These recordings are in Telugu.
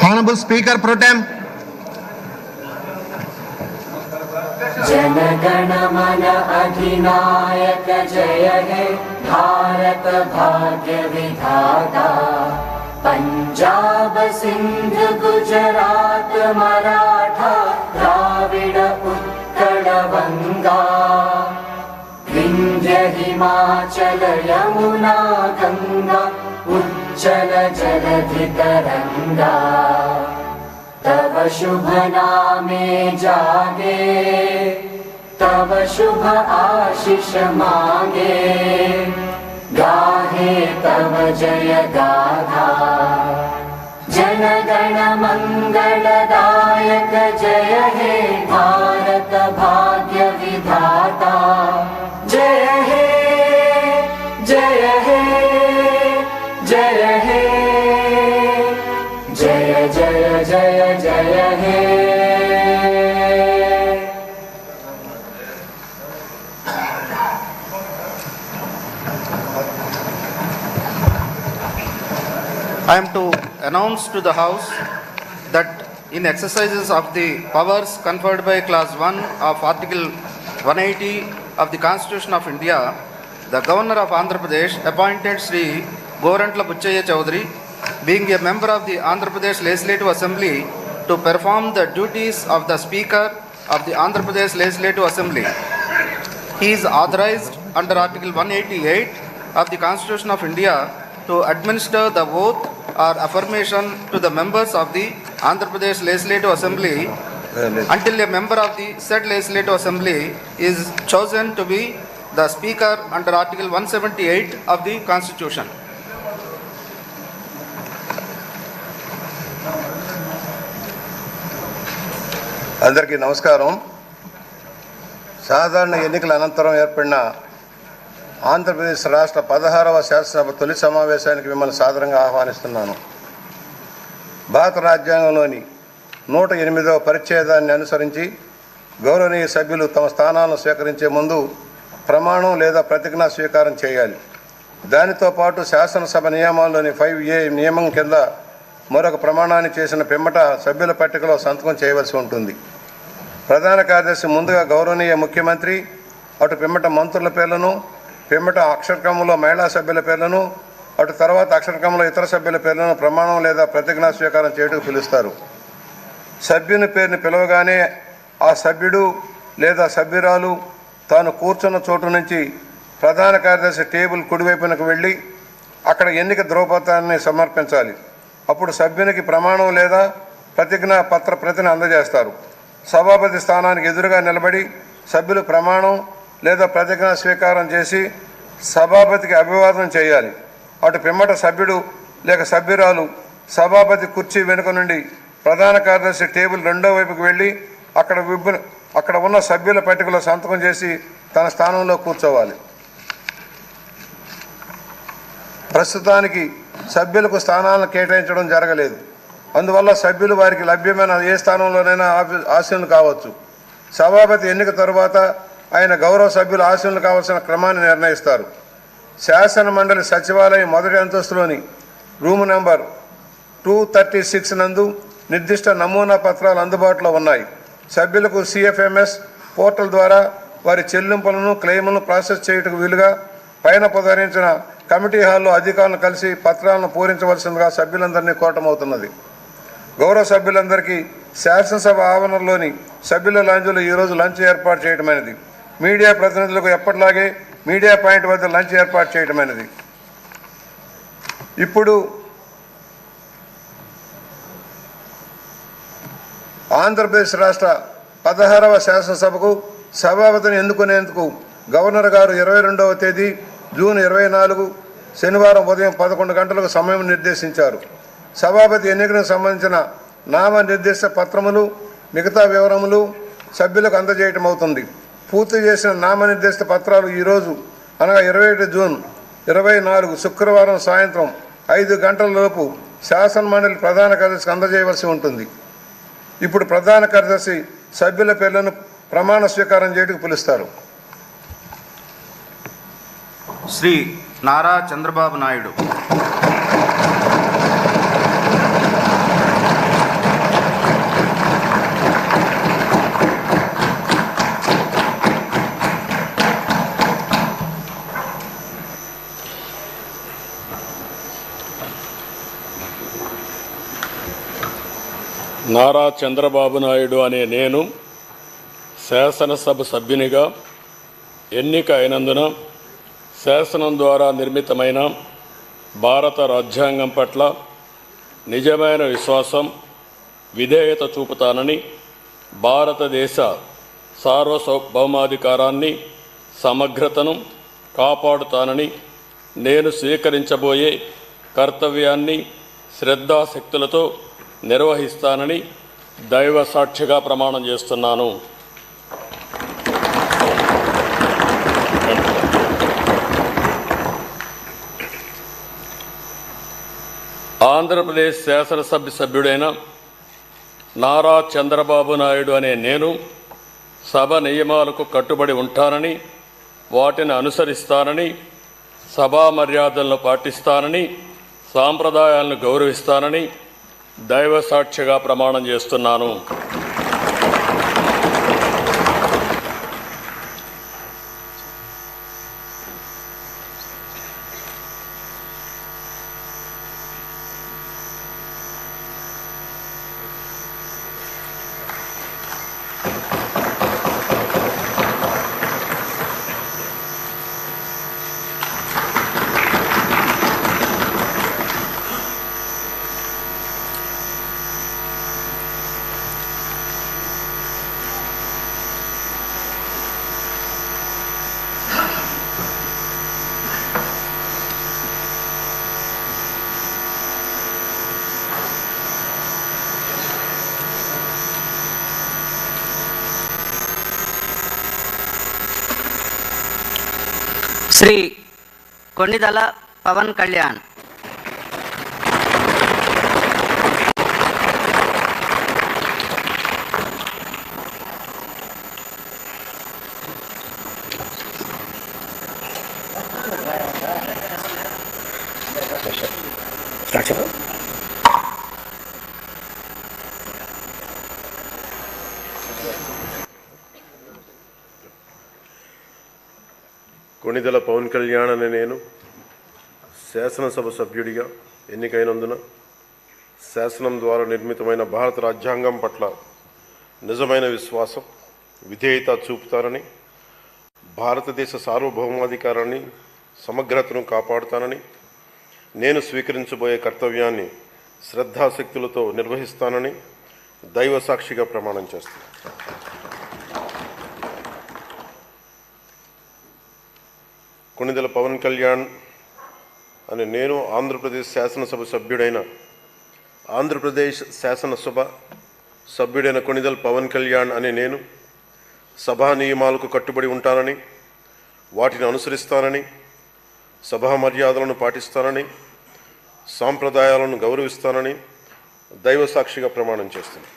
Honorable Speaker Pro Tem. जनगण मन अधिनायक जय हे भारत भाग्य विधाता। पंजाब सिंध गुजरात मराठा द्राविड़ उत्कल बंगा। विंध्य हिमाचल यमुना गंगा उज्जल जलधि तरंगा। तव शुभ नामे जागे तव शुभ आशीष मांगे। गाहे तव जय गाथा जनगण मंगलदायक जय हे भारत भाग्य विधाता। जय हे जय हे जय हे जय जय जय जय हे। I am to announce to the House that in exercises of the powers conferred by Clause 1 of Article 180 of the Constitution of India, the Governor of Andhra Pradesh appointed Sri Gorantla Buchaya Chaudhary, being a member of the Andhra Pradesh Legislative Assembly, to perform the duties of the Speaker of the Andhra Pradesh Legislative Assembly. He is authorized under Article 188 of the Constitution of India to administer the oath or affirmation to the members of the Andhra Pradesh Legislative Assembly until a member of the said Legislative Assembly is chosen to be the Speaker under Article 178 of the Constitution. అందరికీ నమస్కారం. సాధారణ ఎన్నికల అనంతరం ఏర్పడిన ఆంధ్రప్రదేశ్ రాష్ట్ర 16వ శాసనసభ తొలి సమావేశానికి మిమ్మల్ని సాదరంగా ఆహ్వానిస్తున్నాను. భారత రాజ్యాంగంలోని 108వ పరిచ్ఛేదాన్ని అనుసరించి గౌరవనీయ సభ్యులు తమ స్థానాలను స్వీకరించే ముందు ప్రమాణం లేదా ప్రతిజ్ఞా స్వీకారం చేయాలి. దానితో పాటు శాసనసభ నియమాల్లోని 5A నియమం కింద మరొక ప్రమాణాన్ని చేసిన పిమ్మట సభ్యుల పట్టికలో సంతకం చేయవలసి ఉంటుంది. ప్రధాన కార్యదర్శి ముందుగా గౌరవనీయ ముఖ్యమంత్రి, అటు పిమ్మట మంత్రుల పేర్లను, పిమ్మట అక్షరక్రమంలో మహిళా సభ్యుల పేర్లను, అటు తర్వాత అక్షరక్రమంలో ఇతర సభ్యుల పేర్లను ప్రమాణం లేదా ప్రతిజ్ఞా స్వీకారం చేయడానికి పిలుస్తారు. సభ్యుని పేరుని పిలవగానే ఆ సభ్యుడు లేదా సభ్యురాలు తాను కూర్చున్న చోటు నుంచి ప్రధాన కార్యదర్శి టేబుల్ కుడివైపునకు వెళ్ళి అక్కడ ఎన్నిక ధ్రువపత్రాన్ని సమర్పించాలి. అప్పుడు సభ్యునికి ప్రమాణం లేదా ప్రతిజ్ఞా పత్ర ప్రతిని అందజేస్తారు. సభాపతి స్థానానికి ఎదురుగా నిలబడి సభ్యులు ప్రమాణం లేదా ప్రతిజ్ఞా స్వీకారం చేసి సభాపతికి అభివాదం చేయాలి. అటు పిమ్మట సభ్యుడు లేక సభ్యురాలు సభాపతి కుర్చీ వెనుక నుండి ప్రధాన కార్యదర్శి టేబుల్ రెండో వైపుకి వెళ్ళి అక్కడ ఉన్న సభ్యుల పట్టికలో సంతకం చేసి తన స్థానంలో కూర్చోవాలి. ప్రస్తుతానికి సభ్యులకు స్థానాలను కేటాయించడం జరగలేదు. అందువల్ల సభ్యులు వారికి లభ్యమైన ఏ స్థానంలోనైనా ఆసీనులు కావచ్చు. సభాపతి ఎన్నిక తరువాత ఆయన గౌరవ సభ్యులు ఆసీనులు కావాల్సిన క్రమాన్ని నిర్ణయిస్తారు. శాసన మండలి సచివాలయం మొదటి అంతస్తులోని రూము నెంబర్ 236 నందు నిర్దిష్ట నమూనా పత్రాలు అందుబాటులో ఉన్నాయి. సభ్యులకు CFMS పోర్టల్ ద్వారా వారి చెల్లింపులను క్లెయిములను ప్రాసెస్ చేయుటకు వీలుగా పైన పొందరించిన కమిటీ హాల్లో అధికారులను కలిసి పత్రాలను పూరించవలసిందిగా సభ్యులందరినీ కోరటమవుతున్నది. గౌరవ సభ్యులందరికీ శాసనసభ ఆవరణలోని సభ్యుల లాంజ్లో ఈరోజు లంచ్ ఏర్పాటు చేయటమైనది. మీడియా ప్రతినిధులకు ఎప్పటిలాగే మీడియా పాయింట్ వద్ద లంచ్ ఏర్పాటు చేయటమైనది. ఇప్పుడు ఆంధ్రప్రదేశ్ రాష్ట్ర 16వ శాసనసభకు సభాపతిని ఎన్నుకునేందుకు గవర్నర్ గారు 22వ తేదీ జూన్ 24, శనివారం ఉదయం 11 గంటలకు సమయం నిర్దేశించారు. సభాపతి ఎన్నికలకు సంబంధించిన నామ నిర్దేశ పత్రములు మిగతా వివరములు సభ్యులకు అందజేయటం అవుతుంది. పూర్తి చేసిన నామనిర్దేశిత పత్రాలు ఈరోజు అనగా 27 జూన్ 24 శుక్రవారం సాయంత్రం 5 గంటలలోపు శాసనమండలి ప్రధాన కార్యదర్శికి అందజేయవలసి ఉంటుంది. ఇప్పుడు ప్రధాన కార్యదర్శి సభ్యుల పేర్లను ప్రమాణ స్వీకారం చేయడానికి పిలుస్తారు. శ్రీ నారా చంద్రబాబు నాయుడు. నారా చంద్రబాబు నాయుడు అనే నేను శాసనసభ సభ్యునిగా ఎన్నిక అయినందున శాసనం ద్వారా నిర్మితమైన భారత రాజ్యాంగం పట్ల నిజమైన విశ్వాసం, విధేయత చూపుతానని, భారతదేశ సార్వభౌమాధికారాన్ని, సమగ్రతను కాపాడుతానని, నేను స్వీకరించబోయే కర్తవ్యాన్ని శ్రద్ధాశక్తులతో నిర్వహిస్తానని దైవ సాక్షిగా ప్రమాణం చేస్తున్నాను. ఆంధ్రప్రదేశ్ శాసనసభ సభ్యుడైన నారా చంద్రబాబు నాయుడు అనే నేను సభ నియమాలకు కట్టుబడి ఉంటానని, వాటిని అనుసరిస్తానని, సభా మర్యాదలను పాటిస్తానని, సాంప్రదాయాలను గౌరవిస్తానని దైవ సాక్షిగా ప్రమాణం చేస్తున్నాను. శ్రీ కొణిదల పవన్ కళ్యాణ్. కొణిదెల పవన్ కళ్యాణ్ అనే నేను శాసనసభ సభ్యుడిగా ఎన్నికైనందున శాసనం ద్వారా నిర్మితమైన భారత రాజ్యాంగం పట్ల నిజమైన విశ్వాసం, విధేయత చూపుతానని, భారతదేశ సార్వభౌమాధికారాన్ని, సమగ్రతను కాపాడుతానని, నేను స్వీకరించబోయే కర్తవ్యాన్ని శ్రద్ధాశక్తులతో నిర్వహిస్తానని దైవ సాక్షిగా ప్రమాణం చేస్తాను. కొణిదెల పవన్ కళ్యాణ్ అనే నేను ఆంధ్రప్రదేశ్ శాసనసభ సభ్యుడైన కొణిదెల పవన్ కళ్యాణ్ అనే నేను సభా నియమాలకు కట్టుబడి ఉంటానని, వాటిని అనుసరిస్తానని, సభా మర్యాదలను పాటిస్తానని, సాంప్రదాయాలను గౌరవిస్తానని దైవ సాక్షిగా ప్రమాణం చేస్తున్నాను.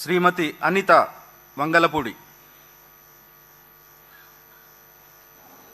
శ్రీమతి అనిత వంగలపూడి.